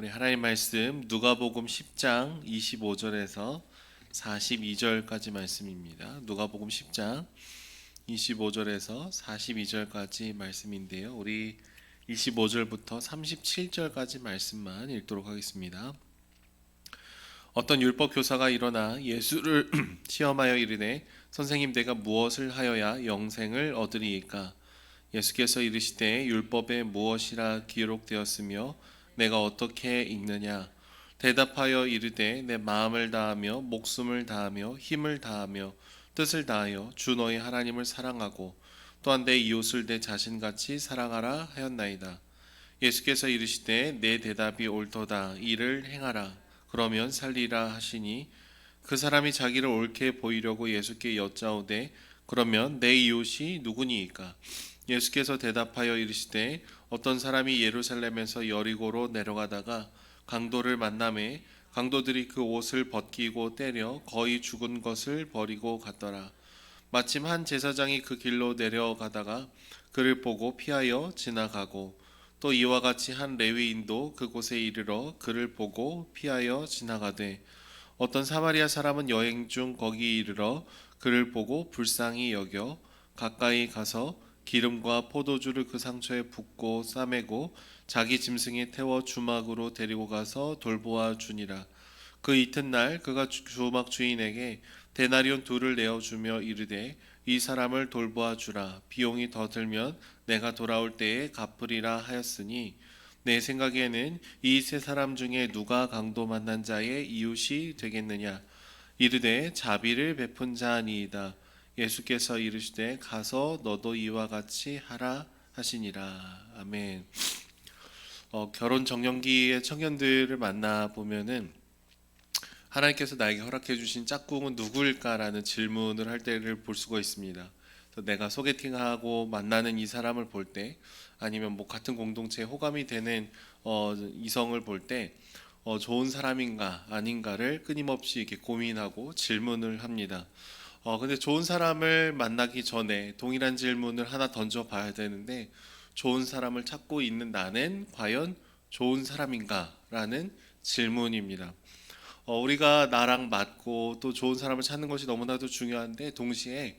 우리 하나님 말씀 누가복음 10장 25절에서 42절까지 말씀입니다. 누가복음 10장 25절에서 42절까지 말씀인데요. 우리 25절부터 37절까지 말씀만 읽도록 하겠습니다. 어떤 율법 교사가 일어나 예수를 시험하여 이르되 선생님 내가 무엇을 하여야 영생을 얻으리이까? 예수께서 이르시되 율법에 무엇이라 기록되었으며 내가 어떻게 읽느냐? 대답하여 이르되 내 마음을 다하며 목숨을 다하며 힘을 다하며 뜻을 다하여 주 너희 하나님을 사랑하고 또한 내 이웃을 내 자신같이 사랑하라 하였나이다. 예수께서 이르시되 내 대답이 옳도다. 이를 행하라. 그러면 살리라 하시니 그 사람이 자기를 옳게 보이려고 예수께 여짜오되 그러면 내 이웃이 누구니이까? 예수께서 대답하여 이르시되 어떤 사람이 예루살렘에서 여리고로 내려가다가 강도를 만나매 강도들이 그 옷을 벗기고 때려 거의 죽은 것을 버리고 갔더라. 마침 한 제사장이 그 길로 내려가다가 그를 보고 피하여 지나가고 또 이와 같이 한 레위인도 그곳에 이르러 그를 보고 피하여 지나가되 어떤 사마리아 사람은 여행 중 거기 이르러 그를 보고 불쌍히 여겨 가까이 가서 기름과 포도주를 그 상처에 붓고 싸매고 자기 짐승에 태워 주막으로 데리고 가서 돌보아 주니라. 그 이튿날 그가 주막 주인에게 데나리온 둘을 내어주며 이르되 이 사람을 돌보아 주라. 비용이 더 들면 내가 돌아올 때에 갚으리라 하였으니 내 생각에는 이 세 사람 중에 누가 강도 만난 자의 이웃이 되겠느냐? 이르되 자비를 베푼 자니이다. 예수께서 이르시되 가서 너도 이와 같이 하라 하시니라. 아멘. 결혼 정년기의 청년들을 만나 보면은 하나님께서 나에게 허락해 주신 짝꿍은 누구일까라는 질문을 할 때를 볼 수가 있습니다. 그래서 내가 소개팅하고 만나는 이 사람을 볼 때, 아니면 뭐 같은 공동체에 호감이 되는 이성을 볼 때 좋은 사람인가 아닌가를 끊임없이 이렇게 고민하고 질문을 합니다. 근데 좋은 사람을 만나기 전에 동일한 질문을 하나 던져 봐야 되는데, 좋은 사람을 찾고 있는 나는 과연 좋은 사람인가라는 질문입니다. 우리가 나랑 맞고 또 좋은 사람을 찾는 것이 너무나도 중요한데, 동시에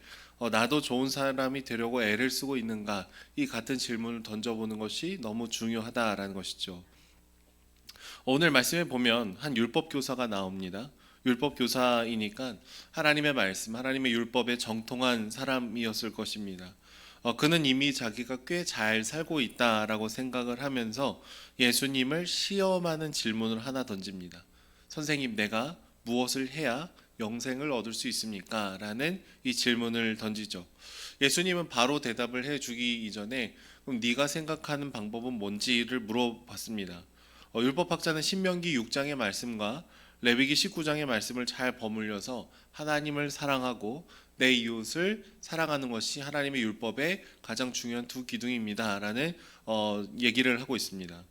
나도 좋은 사람이 되려고 애를 쓰고 있는가, 이 같은 질문을 던져보는 것이 너무 중요하다라는 것이죠. 오늘 말씀에 보면 한 율법 교사가 나옵니다. 율법 교사이니까 하나님의 말씀, 하나님의 율법에 정통한 사람이었을 것입니다. 그는 이미 자기가 꽤 잘 살고 있다라고 생각을 하면서 예수님을 시험하는 질문을 하나 던집니다. 선생님, 내가 무엇을 해야 영생을 얻을 수 있습니까? 라는 이 질문을 던지죠. 예수님은 바로 대답을 해주기 이전에 그럼 네가 생각하는 방법은 뭔지를 물어봤습니다. 율법학자는 신명기 6장의 말씀과 레위기 19장의 말씀을 잘 버무려서 하나님을 사랑하고 내 이웃을 사랑하는 것이 하나님의 율법의 가장 중요한 두 기둥입니다 라는 얘기를 하고 있습니다.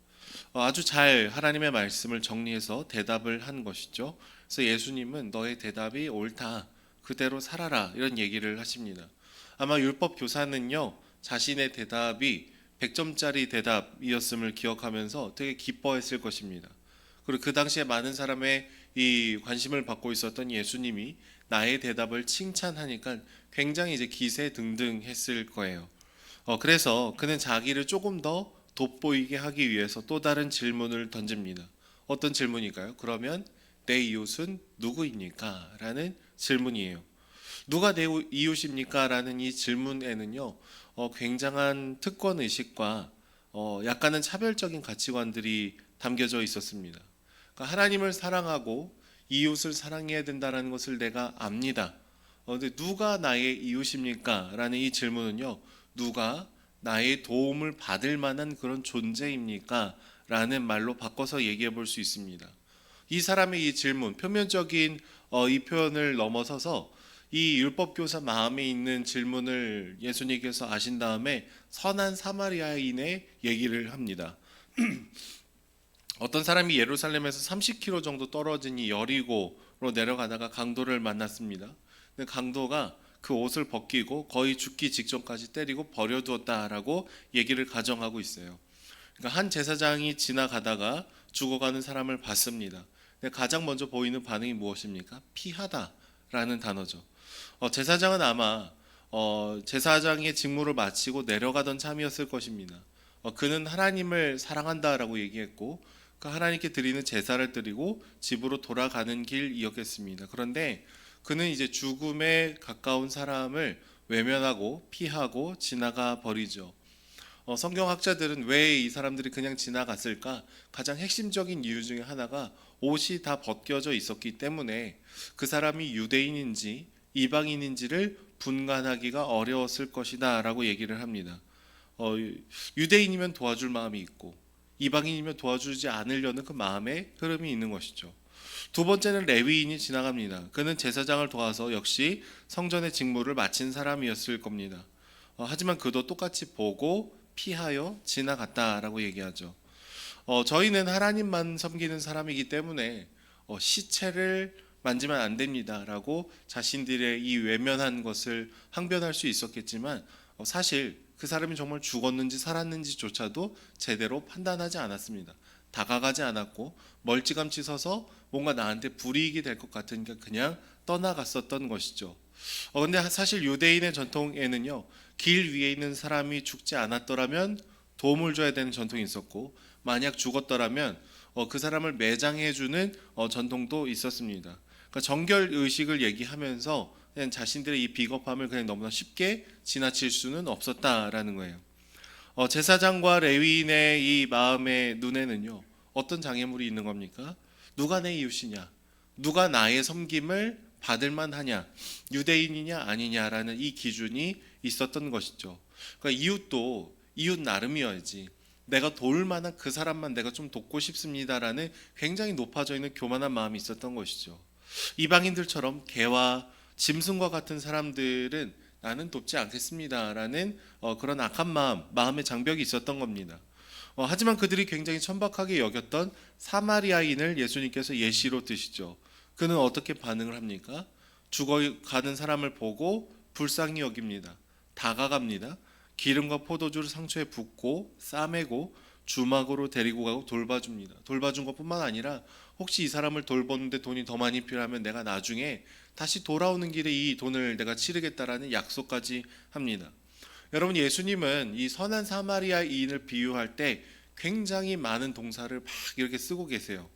아주 잘 하나님의 말씀을 정리해서 대답을 한 것이죠. 그래서 예수님은 너의 대답이 옳다, 그대로 살아라, 이런 얘기를 하십니다. 아마 율법 교사는요, 자신의 대답이 100점짜리 대답이었음을 기억하면서 되게 기뻐했을 것입니다. 그리고 그 당시에 많은 사람의 이 관심을 받고 있었던 예수님이 나의 대답을 칭찬하니까 굉장히 이제 기세등등했을 거예요. 그래서 그는 자기를 조금 더 돋보이게 하기 위해서 또 다른 질문을 던집니다. 어떤 질문일까요? 그러면 내 이웃은 누구입니까? 라는 질문이에요. 누가 내 이웃입니까? 라는 이 질문에는요, 굉장한 특권 의식과 약간은 차별적인 가치관들이 담겨져 있었습니다. 그러니까 하나님을 사랑하고 이웃을 사랑해야 된다는 것을 내가 압니다. 근데 누가 나의 이웃입니까? 라는 이 질문은요, 누가 나의 도움을 받을 만한 그런 존재입니까? 라는 말로 바꿔서 얘기해 볼 수 있습니다. 이 사람의 이 질문, 표면적인 이 표현을 넘어서서 이 율법교사 마음에 있는 질문을 예수님께서 아신 다음에 선한 사마리아인의 얘기를 합니다. 어떤 사람이 예루살렘에서 30km 정도 떨어진 이 여리고로 내려가다가 강도를 만났습니다. 근데 강도가 그 옷을 벗기고 거의 죽기 직전까지 때리고 버려두었다라고 얘기를 가정하고 있어요. 그러니까 한 제사장이 지나가다가 죽어가는 사람을 봤습니다. 근데 가장 먼저 보이는 반응이 무엇입니까? 피하다라는 단어죠. 제사장은 아마 제사장의 직무를 마치고 내려가던 참이었을 것입니다. 그는 하나님을 사랑한다라고 얘기했고 그 하나님께 드리는 제사를 드리고 집으로 돌아가는 길이었겠습니다. 그런데 그는 이제 죽음에 가까운 사람을 외면하고 피하고 지나가 버리죠. 성경학자들은 왜 이 사람들이 그냥 지나갔을까? 가장 핵심적인 이유 중에 하나가 옷이 다 벗겨져 있었기 때문에 그 사람이 유대인인지 이방인인지를 분간하기가 어려웠을 것이다 라고 얘기를 합니다. 유대인이면 도와줄 마음이 있고 이방인이면 도와주지 않으려는 그 마음의 흐름이 있는 것이죠. 두 번째는 레위인이 지나갑니다. 그는 제사장을 도와서 역시 성전의 직무를 마친 사람이었을 겁니다. 하지만 그도 똑같이 보고 피하여 지나갔다라고 얘기하죠. 저희는 하나님만 섬기는 사람이기 때문에 시체를 만지면 안 됩니다라고 자신들의 이 외면한 것을 항변할 수 있었겠지만 사실 그 사람이 정말 죽었는지 살았는지조차도 제대로 판단하지 않았습니다. 다가가지 않았고 멀찌감치 서서 뭔가 나한테 불이익이 될 것 같으니까 그냥 떠나갔었던 것이죠. 근데 사실 유대인의 전통에는요, 길 위에 있는 사람이 죽지 않았더라면 도움을 줘야 되는 전통이 있었고, 만약 죽었더라면 그 사람을 매장해주는 전통도 있었습니다. 그러니까 정결 의식을 얘기하면서 그냥 자신들의 이 비겁함을 그냥 너무나 쉽게 지나칠 수는 없었다라는 거예요. 제사장과 레위인의 이 마음의 눈에는요, 어떤 장애물이 있는 겁니까? 누가 내 이웃이냐? 누가 나의 섬김을 받을 만하냐? 유대인이냐 아니냐라는 이 기준이 있었던 것이죠. 그러니까 이웃도 이웃 나름이어야지. 내가 도울 만한 그 사람만 내가 좀 돕고 싶습니다라는 굉장히 높아져 있는 교만한 마음이 있었던 것이죠. 이방인들처럼 개와 짐승과 같은 사람들은 나는 돕지 않겠습니다라는 그런 악한 마음의 장벽이 있었던 겁니다. 하지만 그들이 굉장히 천박하게 여겼던 사마리아인을 예수님께서 예시로 드시죠. 그는 어떻게 반응을 합니까? 죽어가는 사람을 보고 불쌍히 여깁니다. 다가갑니다. 기름과 포도주를 상처에 붓고 싸매고 주막으로 데리고 가고 돌봐줍니다. 돌봐준 것뿐만 아니라 혹시 이 사람을 돌보는데 돈이 더 많이 필요하면 내가 나중에 다시 돌아오는 길에 이 돈을 내가 치르겠다라는 약속까지 합니다. 여러분, 예수님은 이 선한 사마리아인을 비유할 때 굉장히 많은 동사를 막 이렇게 쓰고 계세요.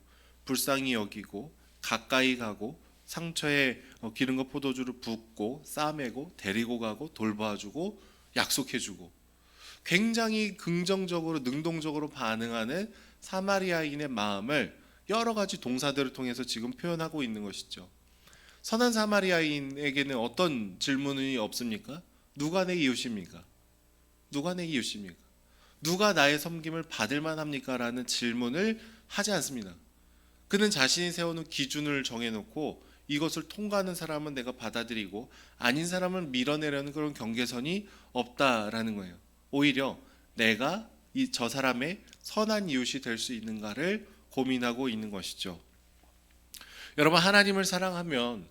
불쌍히 여기고 가까이 가고 상처에 기름과 포도주를 붓고 싸매고 데리고 가고 돌봐주고 약속해주고 굉장히 긍정적으로 능동적으로 반응하는 사마리아인의 마음을 여러 가지 동사들을 통해서 지금 표현하고 있는 것이죠. 선한 사마리아인에게는 어떤 질문이 없습니까? 누가 내 이웃입니까? 누가 내 이웃입니까? 누가 나의 섬김을 받을 만합니까? 라는 질문을 하지 않습니다. 그는 자신이 세워놓은 기준을 정해놓고 이것을 통과하는 사람은 내가 받아들이고 아닌 사람은 밀어내려는 그런 경계선이 없다라는 거예요. 오히려 내가 저 사람의 선한 이웃이 될 수 있는가를 고민하고 있는 것이죠. 여러분, 하나님을 사랑하면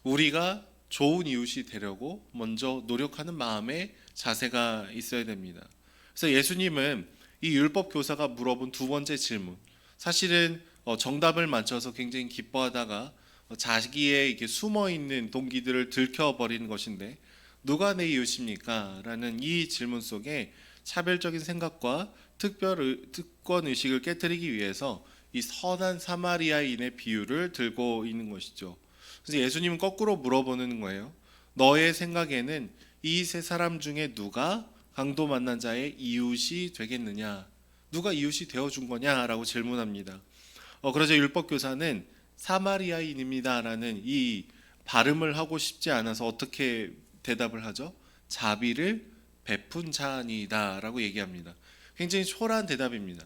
우리가 좋은 이웃이 되려고 먼저 노력하는 마음의 자세가 있어야 됩니다. 그래서 예수님은 이 율법 교사가 물어본 두 번째 질문, 사실은 정답을 맞춰서 굉장히 기뻐하다가 자기의 이렇게 숨어 있는 동기들을 들켜버리는 것인데 누가 내 이웃입니까? 라는 이 질문 속에 차별적인 생각과 특권 의식을 깨뜨리기 위해서 이 선한 사마리아인의 비유를 들고 있는 것이죠. 그래서 예수님은 거꾸로 물어보는 거예요. 너의 생각에는 이 세 사람 중에 누가 강도 만난 자의 이웃이 되겠느냐? 누가 이웃이 되어준 거냐라고 질문합니다. 그러자 율법교사는 사마리아인입니다라는 이 발음을 하고 싶지 않아서 어떻게 대답을 하죠? 자비를 베푼 자니다라고 얘기합니다. 굉장히 초라한 대답입니다.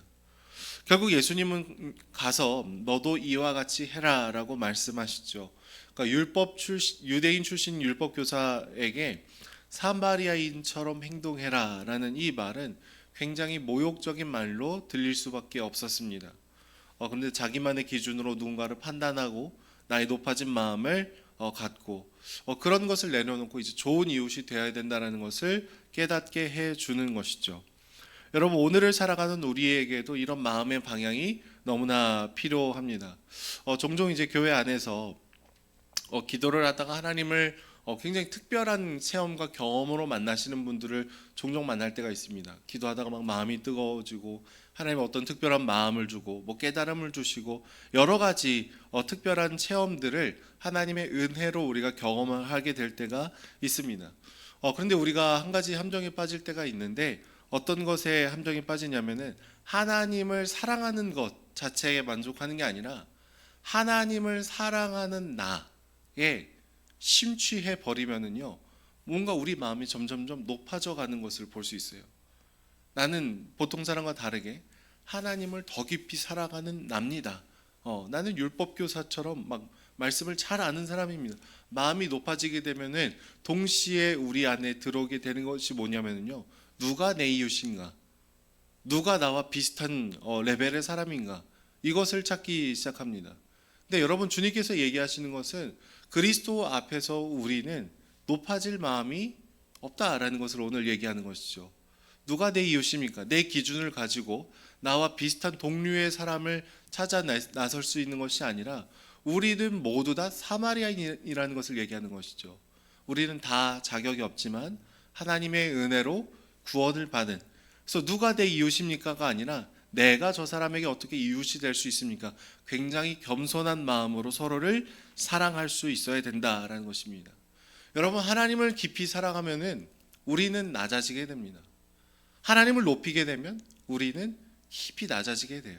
결국 예수님은 가서 너도 이와 같이 해라라고 말씀하시죠. 그러니까 유대인 출신 율법 교사에게 사마리아인처럼 행동해라라는 이 말은 굉장히 모욕적인 말로 들릴 수밖에 없었습니다. 그런데 자기만의 기준으로 누군가를 판단하고 나의 높아진 마음을 갖고 그런 것을 내려놓고 이제 좋은 이웃이 되어야 된다라는 것을 깨닫게 해주는 것이죠. 여러분, 오늘을 살아가는 우리에게도 이런 마음의 방향이 너무나 필요합니다. 종종 이제 교회 안에서 기도를 하다가 하나님을 굉장히 특별한 체험과 경험으로 만나시는 분들을 종종 만날 때가 있습니다. 기도하다가 막 마음이 뜨거워지고 하나님의 어떤 특별한 마음을 주고 뭐 깨달음을 주시고 여러 가지 특별한 체험들을 하나님의 은혜로 우리가 경험하게 될 때가 있습니다. 그런데 우리가 한 가지 함정에 빠질 때가 있는데, 어떤 것에 함정에 빠지냐면은 하나님을 사랑하는 것 자체에 만족하는 게 아니라 하나님을 사랑하는 나에 심취해 버리면은요, 뭔가 우리 마음이 점점점 높아져 가는 것을 볼 수 있어요. 나는 보통 사람과 다르게 하나님을 더 깊이 살아가는 납니다. 나는 율법 교사처럼 막 말씀을 잘 아는 사람입니다. 마음이 높아지게 되면은 동시에 우리 안에 들어오게 되는 것이 뭐냐면요, 누가 내 이웃인가, 누가 나와 비슷한 레벨의 사람인가, 이것을 찾기 시작합니다. 근데 여러분, 주님께서 얘기하시는 것은 그리스도 앞에서 우리는 높아질 마음이 없다라는 것을 오늘 얘기하는 것이죠. 누가 내 이웃입니까? 내 기준을 가지고 나와 비슷한 동류의 사람을 찾아 나설 수 있는 것이 아니라 우리는 모두 다 사마리아인이라는 것을 얘기하는 것이죠. 우리는 다 자격이 없지만 하나님의 은혜로 구원을 받은, 그래서 누가 내 이웃입니까가 아니라 내가 저 사람에게 어떻게 이웃이 될 수 있습니까? 굉장히 겸손한 마음으로 서로를 사랑할 수 있어야 된다라는 것입니다. 여러분, 하나님을 깊이 사랑하면은 우리는 낮아지게 됩니다. 하나님을 높이게 되면 우리는 깊이 낮아지게 돼요.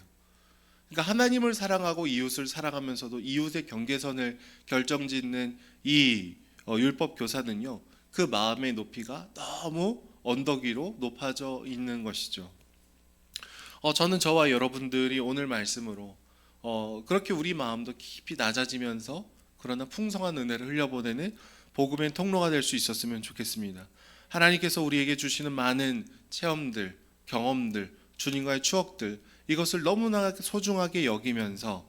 그러니까 하나님을 사랑하고 이웃을 사랑하면서도 이웃의 경계선을 결정짓는 이 율법 교사는요, 그 마음의 높이가 너무 언덕 위로 높아져 있는 것이죠. 저는 저와 여러분들이 오늘 말씀으로 그렇게 우리 마음도 깊이 낮아지면서 그러나 풍성한 은혜를 흘려보내는 복음의 통로가 될 수 있었으면 좋겠습니다. 하나님께서 우리에게 주시는 많은 체험들, 경험들, 주님과의 추억들, 이것을 너무나 소중하게 여기면서,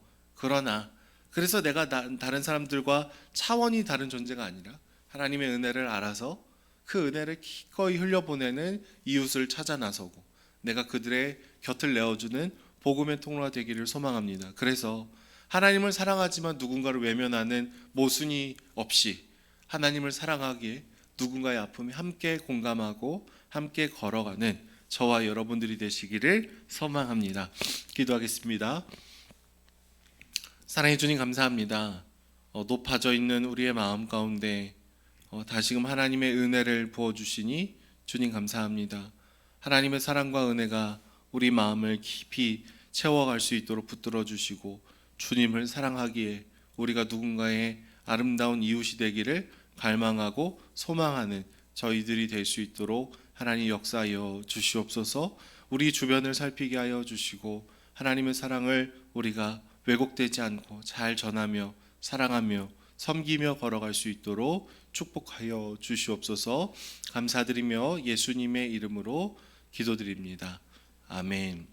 그래서 내가 다른 사람들과 차원이 다른 존재가 아니라 하나님의 은혜를 알아서 그 은혜를 기꺼이 흘려보내는 이웃을 찾아 나서고 내가 그들의 곁을 내어주는 복음의 통로가 되기를 소망합니다. 그래서 하나님을 사랑하지만 누군가를 외면하는 모순이 없이 하나님을 사랑하기에 누군가의 아픔에 함께 공감하고 함께 걸어가는 저와 여러분들이 되시기를 소망합니다. 기도하겠습니다. 사랑해 주님, 감사합니다. 높아져 있는 우리의 마음 가운데 다시금 하나님의 은혜를 부어주시니 주님 감사합니다. 하나님의 사랑과 은혜가 우리 마음을 깊이 채워갈 수 있도록 붙들어 주시고 주님을 사랑하기에 우리가 누군가의 아름다운 이웃이 되기를 갈망하고 소망하는 저희들이 될 수 있도록 하나님 역사하여 주시옵소서. 우리 주변을 살피게 하여 주시고 하나님의 사랑을 우리가 왜곡되지 않고 잘 전하며 사랑하며 섬기며 걸어갈 수 있도록 축복하여 주시옵소서. 감사드리며 예수님의 이름으로 기도드립니다. 아멘.